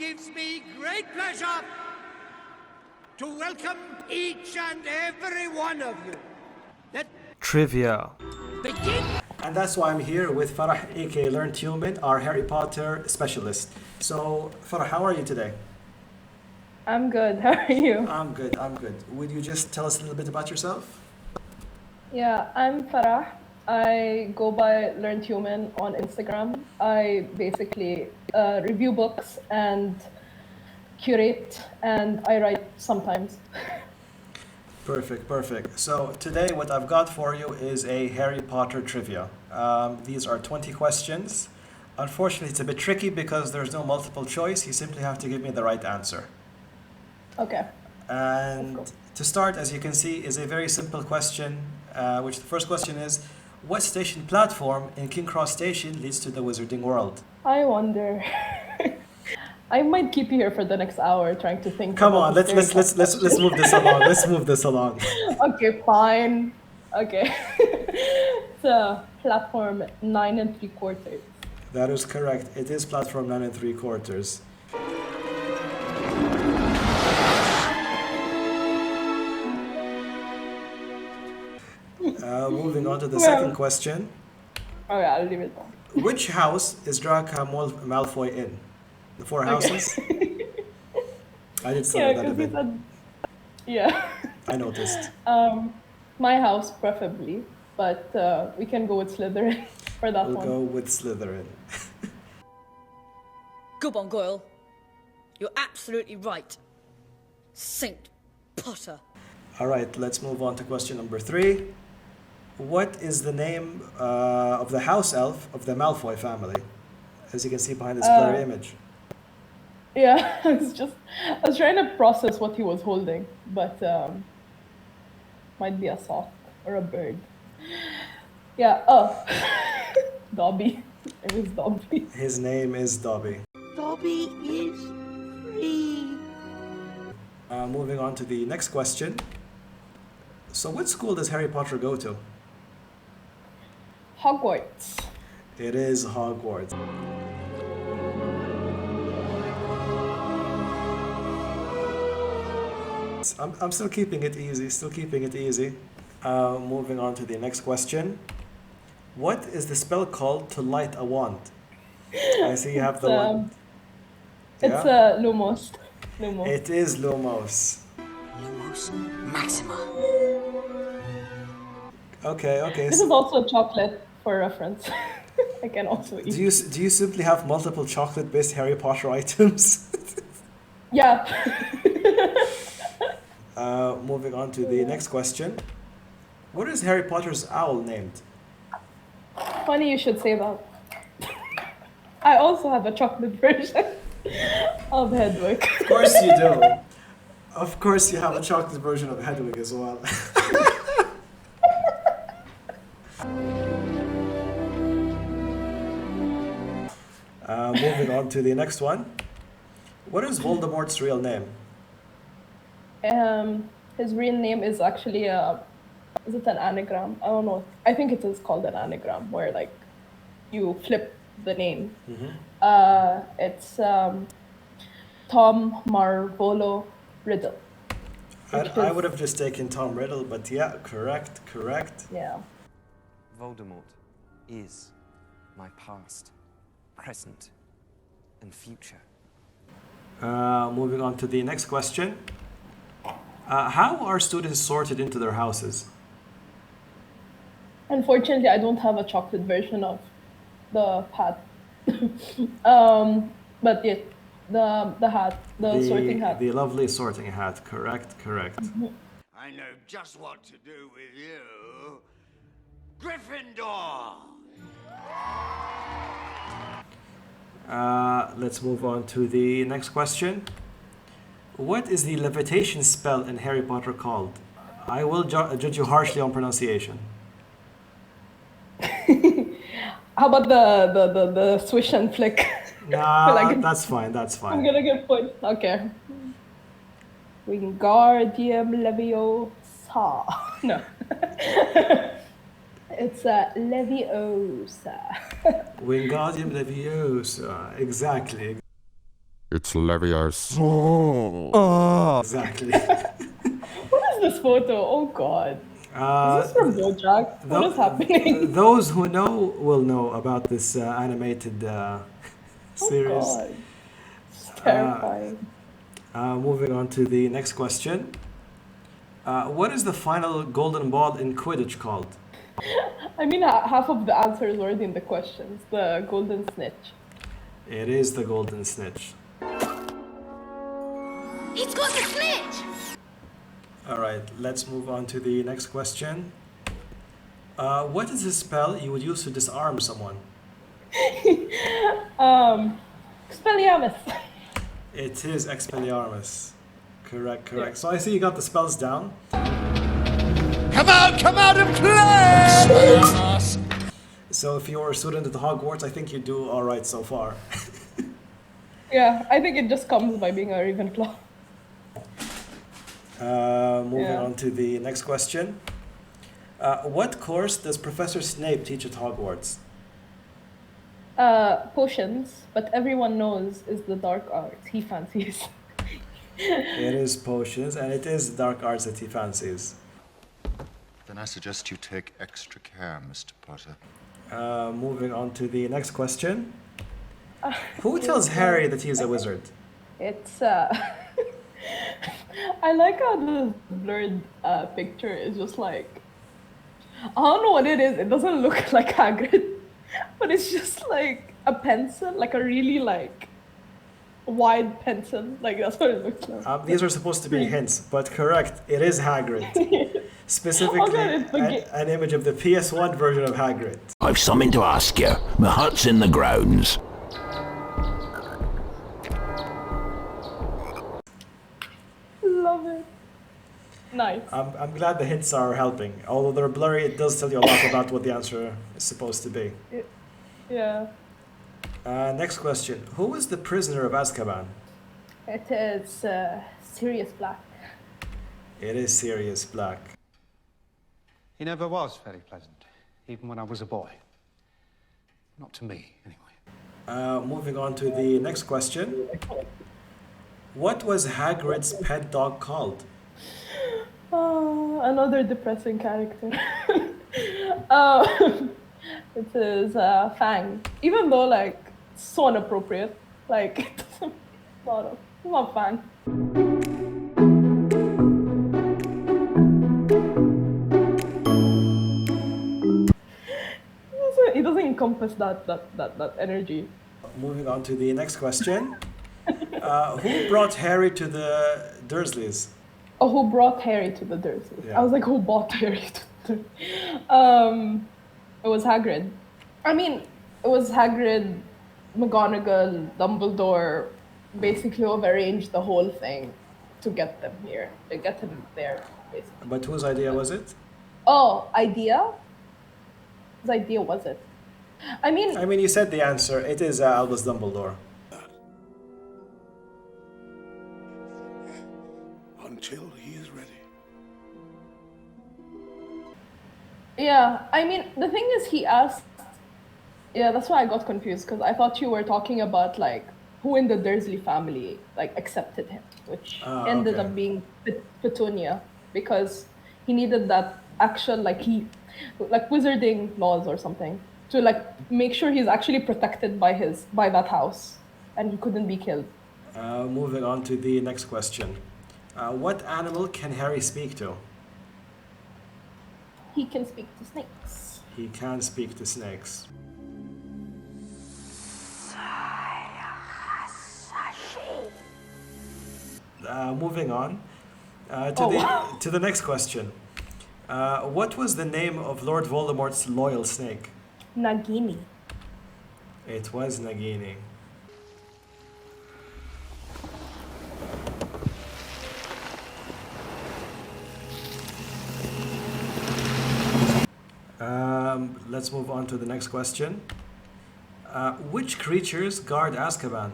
gives me great pleasure to welcome each and every one of you. Let Trivia. begin. And that's why I'm here with Farah, aka learnhuman, our Harry Potter specialist. So, Farah, how are you today? I'm good. How are you? I'm good, I'm good. Would you just tell us a little bit about yourself? Yeah, I'm Farah. I go by learnhuman on Instagram. I basically review books and curate, and I write sometimes. Perfect, perfect. So today what I've got for you is a Harry Potter trivia. These are 20 questions. Unfortunately, it's a bit tricky because there's no multiple choice. You simply have to give me the right answer. Okay. And to start, as you can see, is a very simple question, which the first question is, what station platform in King Cross Station leads to the Wizarding World? I wonder. I might keep you here for the next hour trying to think. Come about on, the let's stereotype move this along. Let's move this along. Okay, fine. Okay. It's platform 9 3/4. That is correct. It is platform 9 3/4. Moving on to the second question. Okay, I'll leave it on. Which house is Draco Malfoy in? The four houses? I did study Yeah, that a because he bit. said. Yeah. I noticed. My house, preferably, but we can go with Slytherin for that We'll one. go with Slytherin. Good on, Goyle. You're absolutely right. Saint Potter. All right, let's move on to question number 3. What is the name of the house elf of the Malfoy family? As you can see behind this blurry image. Yeah, I was trying to process what he was holding, but might be a sock or a bird. Yeah, Dobby. It was Dobby. His name is Dobby. Dobby is free. Moving on to the next question. So what school does Harry Potter go to? Hogwarts. It is Hogwarts. I'm still keeping it easy, moving on to the next question. What is the spell called to light a wand? I see you have the one. It's Yeah? Lumos. Lumos. It is Lumos. Lumos Maxima. Okay. This is also chocolate for reference. I can also eat. Do you simply have multiple chocolate-based Harry Potter items? Yeah. Moving on to the next question. What is Harry Potter's owl named? Funny you should say that. I also have a chocolate version of Hedwig. Of course you do. Of course you have a chocolate version of Hedwig as well. Moving on to the next one. What is Voldemort's real name? His real name is actually is it an anagram? I don't know. I think it is called an anagram, where like you flip the name. It's Tom Marvolo Riddle. I would have just taken Tom Riddle, but yeah, correct. Yeah. Voldemort is my past, present, and future. Moving on to the next question. How are students sorted into their houses? Unfortunately, I don't have a chocolate version of the hat. But yeah, the hat, the sorting hat. The lovely sorting hat, correct. I know just what to do with you. Gryffindor. Let's move on to the next question. What is the levitation spell in Harry Potter called? I will judge you harshly on pronunciation. How about the swish and flick? Nah, Like- that's fine. I'm gonna get points. Okay. Wingardium Leviosa. No. It's Leviosa. Wingardium Leviosa, exactly. It's Leviosa. Oh! Exactly. What is this photo? Oh god. Is this from BoJack? What is happening? Those who know will know about this animated Oh series. god. It's terrifying. Moving on to the next question. What is the final golden ball in Quidditch called? I mean, half of the answer is already in the questions. The golden snitch. It is the golden snitch. He's got the snitch! All right, let's move on to the next question. What is a spell you would use to disarm someone? Expelliarmus. It is Expelliarmus. Correct. Yeah. So I see you got the spells down. Come out and play! So if you're a student at Hogwarts, I think you do all right so far. Yeah, I think it just comes by being a ravenclaw. Moving on to the next question. What course does Professor Snape teach at Hogwarts? Potions, but everyone knows is the dark arts he fancies. It is potions, and it is dark arts that he fancies. Then I suggest you take extra care, Mr. Potter. Moving on to the next question. Who tells Harry that he's a wizard? It's I like how the blurred picture is just like, I don't know what it is. It doesn't look like Hagrid, but it's just like a pencil, like a really like wide pencil. Like that's what it looks like. These are supposed to be hints, but correct. It is Hagrid. Specifically, an image of the PS1 version of Hagrid. I've something to ask you. My hut's in the grounds. Love it. Nice. I'm glad the hints are helping. Although they're blurry, it does tell you a lot about what the answer is supposed to be. Yeah. Next question. Who is the prisoner of Azkaban? It is Sirius Black. It is Sirius Black. He never was very pleasant, even when I was a boy. Not to me, anyway. Moving on to the next question. What was Hagrid's pet dog called? Oh, another depressing character. It is Fang. Even though, like, it's so inappropriate. Like, it doesn't matter. Come on, Fang. It doesn't encompass that energy. Moving on to the next question. Who brought Harry to the Dursleys? Oh, who brought Harry to the Dursleys? Yeah. I was like, who bought Harry to the Dursleys? It was Hagrid. I mean, it was Hagrid, McGonagall, Dumbledore, basically who arranged the whole thing to get them here, to get him there, basically. But whose idea was it? Oh, idea? Whose idea was it? I mean, you said the answer. It is Albus Dumbledore. Until he is ready. yeah, I mean, the thing is he asked, yeah, that's why I got confused, because I thought you were talking about, like, who in the Dursley family, like, accepted him, which ended up being Petunia, because he needed that actual, like, wizarding laws or something, to, like, make sure he's actually protected by that house, and he couldn't be killed. Moving on to the next question. What animal can Harry speak to? He can speak to snakes. He can speak to snakes. Moving on to the next question. What was the name of Lord Voldemort's loyal snake? Nagini. It was Nagini. Let's move on to the next question. Which creatures guard Azkaban?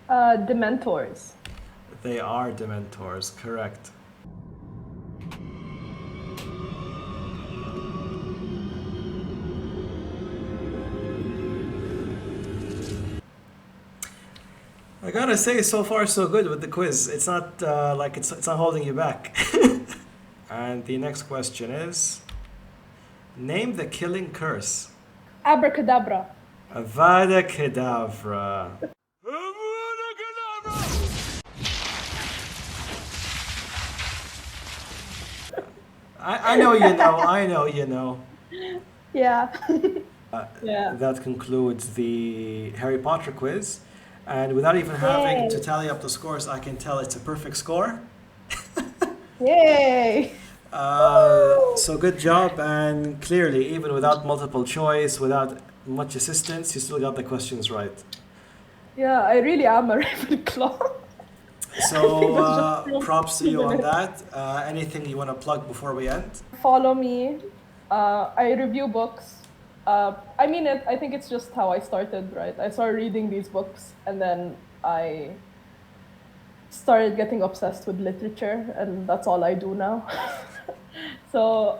Dementors. They are Dementors, correct. I gotta say, so far so good with the quiz. It's not like it's not holding you back. And the next question is, name the killing curse. Abracadabra. Avada Kedavra. I know you know. I know you know. Yeah. Yeah. That concludes the Harry Potter quiz. And without even having Yay. to tally up the scores, I can tell it's a perfect score. Yay. So good job, and clearly, even without multiple choice, without much assistance, you still got the questions right. Yeah, I really am a Ravenclaw. So props to you on that. Anything you want to plug before we end? Follow me. I review books. I mean, I think it's just how I started, right? I started reading these books, and then I started getting obsessed with literature, and that's all I do now. So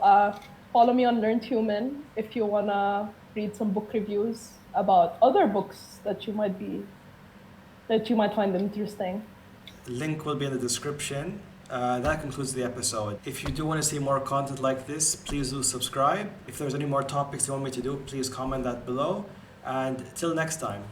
follow me on learnhuman if you wanna read some book reviews about other books that you might find interesting. Link will be in the description. That concludes the episode. If you do want to see more content like this, please do subscribe. If there's any more topics you want me to do, please comment that below. And till next time.